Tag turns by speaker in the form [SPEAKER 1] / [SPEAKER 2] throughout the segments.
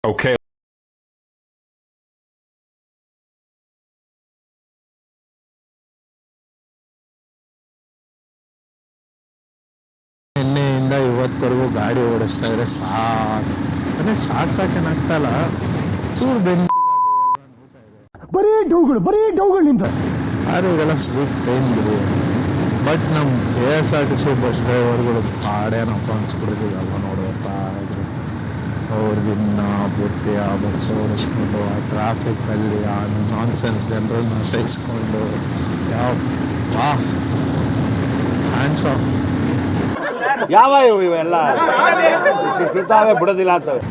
[SPEAKER 1] Okay.
[SPEAKER 2] ನಿನ್ನೆಯಿಂದ ಇವತ್ತರೆಗೂ ಗಾಡಿ ಓಡಿಸ್ತಾ ಇದ್ರೆ ಸಾಕೇನಾಗ್ತಲ್ಲ. ಚೂರು ಬರೀ ಡೌಗಳು ನಿಂತ ಯಾರು ಇವೆಲ್ಲ ಸ್ವೀಟ್ ಪೇನ್ ಬಿಡಿ. ಬಟ್ ನಮ್ಮ KSRTC ಬಸ್ ಡ್ರೈವರ್ಗಳು ಪಾಡೇನಪ್ಪ ಅನ್ಸ್ಬಿಡಿದ್ವಿ ಅಲ್ಲ ನೋಡ್ತಾ ಇದ್ರು. ಅವ್ರಿಗಿನ್ನ ಬುದ್ಧಿ ಆ ಬಸ್ ಓಡಿಸ್ಕೊಂಡು ಆ ಟ್ರಾಫಿಕ್ನಲ್ಲಿ ಆ ನಾನ್ಸೆನ್ಸ್ ಜನರನ್ನ ಸಹಿಸ್ಕೊಂಡು ಹ್ಯಾಂಡ್ಸ್ ಆಫ್.
[SPEAKER 3] ಯಾವ ಇವೆಲ್ಲ ಇರ್ತಾವೆ ಬಿಡೋದಿಲ್ಲ ಅಂತವೆ.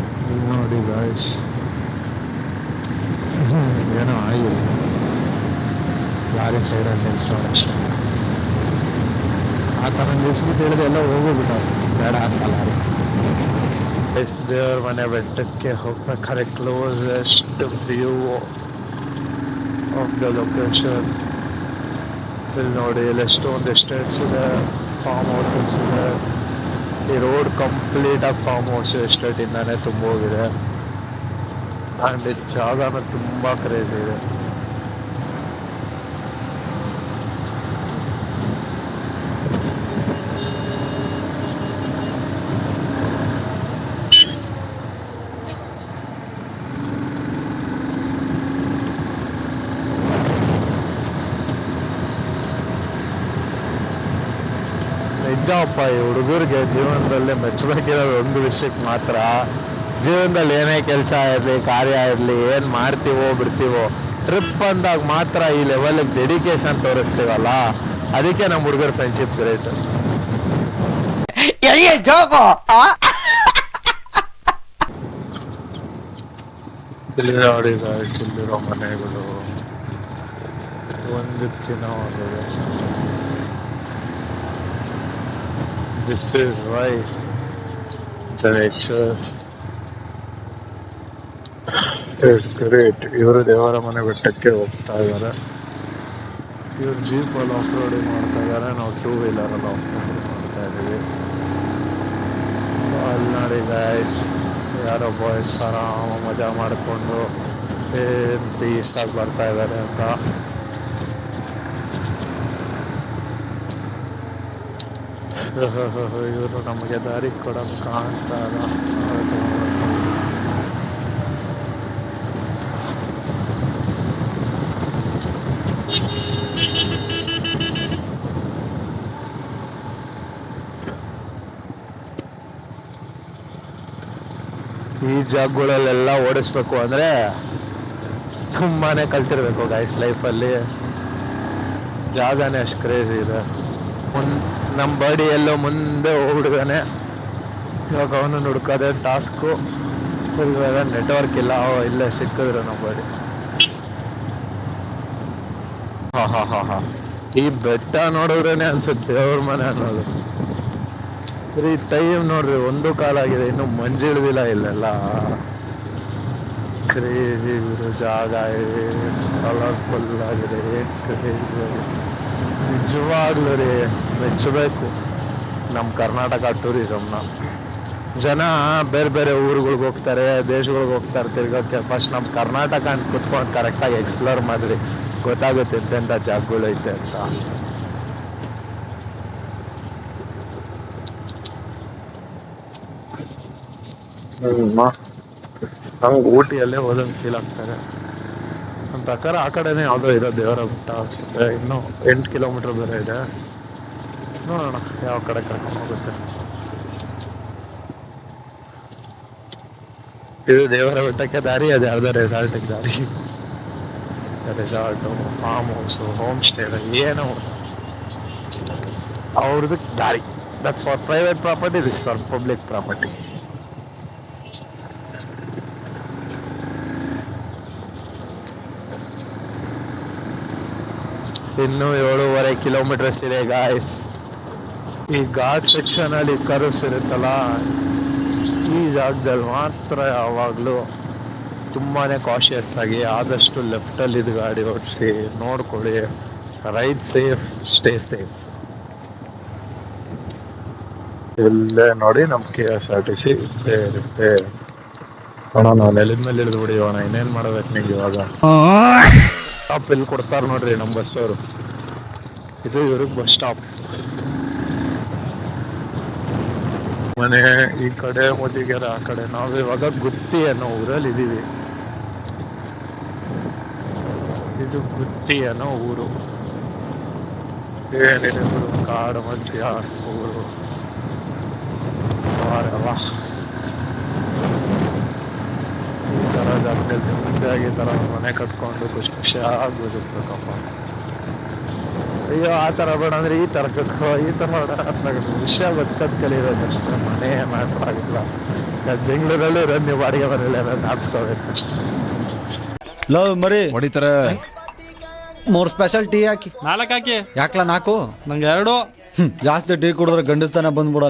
[SPEAKER 2] ನೋಡಿ ಗಾಯ್ಸ್, ಏನೋ ಆಗಿದೆ, ಲಾರಿ ಸೈಡಲ್ಲಿ ನಿಲ್ಸೋರು ಅಷ್ಟೇ. ಆ ಥರ ನಿಲ್ಸ್ಬಿಟ್ಟು ಹೇಳಿದೆ ಎಲ್ಲ ಹೋಗೋಗ್ಬಿಟ್ಟ, ಬೇಡ ಅಂತ ಲಾರಿ. ದೇವ್ರ ಮನೆ ಬೆಟ್ಟಕ್ಕೆ ಹೋಗ್ಬೇಕಾದ್ರೆ closest view of the location ಇಲ್ಲಿ ನೋಡಿ. ಇಲ್ಲಿ ಎಷ್ಟೊಂದು ಎಸ್ಟೇಟ್ಸ್ ಇದೆ, ಫಾರ್ಮ್ ಹೌಸಸ್ ಇದೆ. ಈ ರೋಡ್ ಕಂಪ್ಲೀಟ್ ಆಗಿ ಫಾರ್ಮ್ ಹೌಸ್ ಎಸ್ಟೇಟ್ ಇಂದಾನೆ ತುಂಬ ಹೋಗಿದೆ. ಅಂಡ್ ಈ ಜಾಗನೂ ತುಂಬಾ ಕ್ರೇಜಿ ಇದೆ. ನಿಜಪ್ಪ, ಈ ಹುಡುಗರಿಗೆ ಜೀವನದಲ್ಲಿ ಮೆಚ್ಚಬೇಕಿರೋ ಒಂದು ವಿಷಯಕ್ಕೆ ಮಾತ್ರ, ಜೀವನದಲ್ಲಿ ಏನೇ ಕೆಲಸ ಇರಲಿ, ಕಾರ್ಯ ಇರಲಿ, ಏನು ಮಾಡ್ತೀವೋ ಬಿಡ್ತೀವೋ, ಟ್ರಿಪ್ ಅಂದಾಗ ಮಾತ್ರ ಈ ಲೆವೆಲ್ಗೆ ಡೆಡಿಕೇಶನ್ ತೋರಿಸ್ತೀವಲ್ಲ, ಅದಕ್ಕೆ ನಮ್ಮ ಹುಡುಗರ ಫ್ರೆಂಡ್ಶಿಪ್ ಗ್ರೇಟ್. ಇಲ್ಲಿ ನೋಡಿ ಗಾಯ್ಸ್, ಇಲ್ಲಿರೋ ಮನೆಗಳು ಒಂದಕ್ಕಿಂತ ಒಂದಿದೆ. This is why the nature is great. ಇವರು ದೇವರ ಮನೆ ಬೆಟ್ಟಕ್ಕೆ ಹೋಗ್ತಾ ಇದ್ದಾರೆ. ಇವರು ಜೀಪಲ್ಲಿ ಆಫ್ ರೋಡಿಂಗ್ ಮಾಡ್ತಾ ಇದ್ದಾರೆ, ನಾವು 2 ವೀಲರಲ್ಲಿ ಆಫ್ ರೋಡಿಂಗ್ ಮಾಡ್ತಾ ಇದ್ದೀವಿ. ಅಲ್ಲಿ ನೋಡಿ ಗೈಸ್, ಯಾರೋ ಬಾಯ್ಸ್ ಆರಾಮ ಮಜಾ ಮಾಡಿಕೊಂಡು ಏನು ಪೀಸಾಗಿ ಬರ್ತಾ ಇದ್ದಾರೆ ಅಂತ. ಇವರು ನಮಗೆ ದಾರಿ ಕೊಡೋದು ಕಾಣ್ತಾ ಇಲ್ಲ. ಈ ಜಾಗಗಳಲ್ಲೆಲ್ಲ ಓಡಿಸ್ಬೇಕು ಅಂದ್ರೆ ತುಂಬಾನೇ ಕಲ್ತಿರ್ಬೇಕು ಗೈಸ್ ಲೈಫಲ್ಲಿ. ಜಾಗನೇ ಅಷ್ಟು ಕ್ರೇಜಿ ಇದೆ. ನಮ್ಮ ಬಾಡಿ ಎಲ್ಲೋ ಮುಂದೆ ಹೋಗ್ಬಿಡ್ತಾನೆ. ಇವಾಗ ಅವನು ಹುಡ್ಕೋದೆ ಟಾಸ್ಕು. ಇವಾಗ ನೆಟ್ವರ್ಕ್ ಇಲ್ಲ, ಇಲ್ಲೇ ಸಿಕ್ಕಿದ್ರು ನಮ್ಮ ಬಾಡಿ. ಹಾ ಈ ಬೆಟ್ಟ ನೋಡಿದ್ರೇನೆ ಅನ್ಸುತ್ತೆ ದೇವ್ರ ಮನೆ ಅನ್ನೋದು. ಈ ಟೈಮ್ ನೋಡ್ರಿ 1 ಕಾಲಾಗಿದೆ, ಇನ್ನು ಮಂಜಿಳಿದಿಲ್ಲ. ಇಲ್ಲೆಲ್ಲ ಕ್ರೇಜಿ ಇರೋ ಜಾಗ ಇದೆ, ಕಲರ್ಫುಲ್ ಆಗಿದೆ, ಕ್ರೇಜಿ ಆಗಿದೆ. ನಿಜವಾಗ್ಲೂ ರೀ ಮೆಚ್ಚಬೇಕು ನಮ್ಮ ಕರ್ನಾಟಕ ಟೂರಿಸಮ್ನ. ಜನ ಬೇರೆ ಬೇರೆ ಊರುಗಳಿಗೆ ಹೋಗ್ತಾರೆ, ದೇಶಗಳಿಗೆ ಹೋಗ್ತಾರೆ ತಿರ್ಗೋಕ್ಕೆ. ಫಸ್ಟ್ ನಮ್ಮ ಕರ್ನಾಟಕ ಅಂತ ಕುತ್ಕೊಂಡು ಕರೆಕ್ಟಾಗಿ ಎಕ್ಸ್ಪ್ಲೋರ್ ಮಾಡಿರಿ, ಗೊತ್ತಾಗುತ್ತೆ ಎಂತೆಂಥ ಜಾಗಗಳು ಐತೆ ಅಂತ. ನಮ್ಗೆ ಊಟಿಯಲ್ಲೇ ಹೋದಂಗೆ ಫೀಲ್ ಆಗ್ತಾರೆ. ನನ್ನ ಪ್ರಕಾರ ಆ ಕಡೆನೇ ಯಾವುದೋ ಇದೆ ದೇವರ ಬೆಟ್ಟ ಅನ್ಸುತ್ತೆ. ಇನ್ನೂ 8 ಕಿಲೋಮೀಟರ್ ಬೇರೆ ಇದೆ. ನೋಡೋಣ ಯಾವ ಕಡೆ ಕರ್ಕೊಂಡು ಹೋಗುತ್ತೆ. ಇದು ದೇವರ ಬೆಟ್ಟಕ್ಕೆ ದಾರಿ, ಅದು ಯಾವ್ದೋ ರೆಸಾರ್ಟಿಗೆ ದಾರಿ. Resort, form house, home stay ಏನೋ ಅವ್ರದ್ದು ದಾರಿ. That's for private property, this for public property. ಇನ್ನು 7.5 ಕಿಲೋಮೀಟರ್ಸ್ ಇದೆ ಗಾಯ್ಸ್. ಈ ಘಾಟ್ ಸೆಕ್ಷನ್ ಅಲ್ಲಿ ಕರ್ವ್ಸ್ ಇರುತ್ತಲ್ಲ, ಈ ಜಾಗದಲ್ಲಿ ಮಾತ್ರ ಯಾವಾಗಲೂ ತುಂಬಾನೇ ಕಾಶಿಯಸ್ ಆಗಿ ಆದಷ್ಟು ಲೆಫ್ಟ್ ಅಲ್ಲಿ ಇದು ಗಾಡಿ ಓಡಿಸಿ ನೋಡ್ಕೊಳ್ಳಿ. Ride safe, stay safe. ಇಲ್ಲೇ ನೋಡಿ ನಮ್ಮ KSRTC ಇದ್ದೇ ಇರುತ್ತೆ. ಅಣ್ಣ ನಾವು ನೆಲದ ಮೇಲೆ ಇಳಿದು ಬಿಡಿಯೋಣ, ಇನ್ನೇನ್ ಮಾಡ್ಬೇಕು ನಿಂಗೆ ಇವಾಗ? ಸ್ಟಾಪ್ ಎಲ್ಲಿ ಕೊಡ್ತಾರ ನೋಡ್ರಿ ನಮ್ಮ ಬಸ್ ಅವರು. ಇದು ಇವ್ರಿಗೆ ಬಸ್ ಸ್ಟಾಪ್. ಮನೆ ಈ ಕಡೆ ಮೋದಿಗೆರೆ ಆ ಕಡೆ. ನಾವು ಇವಾಗ ಗುತ್ತಿ ಅನ್ನೋ ಊರಲ್ಲಿ ಇದೀವಿ. ಇದು ಗುತ್ತಿ ಅನ್ನೋ ಊರು. ಏನಿದೆ ಗುರು, ಕಾಡು ಮಧ್ಯ ಊರು. ವಾರವಾ ಈ ತರ ಜಾಗದಲ್ಲಿ ಮುಂದಾಗಿ ತರ ಮನೆ ಕಟ್ಕೊಂಡು ಖುಷಿ ಖುಷಿಯಾಗಿ ಬದುಕ್ಬೇಕಪ್ಪ. ಅಯ್ಯೋ ಆ ತರ ಬೇಡ ಅಂದ್ರೆ ಈ ತರ ಕಟ್ಕೋ, ಈ ತರ ಬೇಡ ವಿಷಯ ಬದುಕದ್ ಕಲಿಬೇಕಷ್ಟೇ. ಮನೆ ಮ್ಯಾಟ್ರ್ ಆಗಿಲ್ಲ. ಬೆಂಗಳೂರಲ್ಲಿ ಇರೋದು ನೀವು ಬಾಡಿಗೆ ಮನೇಲಿ ನಾಪ್ಸ್ಕೋಬೇಕಷ್ಟೇ.
[SPEAKER 1] ಲವ್ ಮರಿ
[SPEAKER 4] ಹೊಡಿತಾರೆ.
[SPEAKER 1] 3 ಸ್ಪೆಷಲ್ ಟೀ ಹಾಕಿ.
[SPEAKER 5] 4 ಹಾಕಿ.
[SPEAKER 1] ಯಾಕ್ಲ 4?
[SPEAKER 5] ನಂಗೆ 2.
[SPEAKER 1] ಜಾಸ್ತಿ ಟೀ ಕುಡಿದ್ರೆ ಗಂಡಸ್ತಾನ ಬಂದ್ಬಿಡ.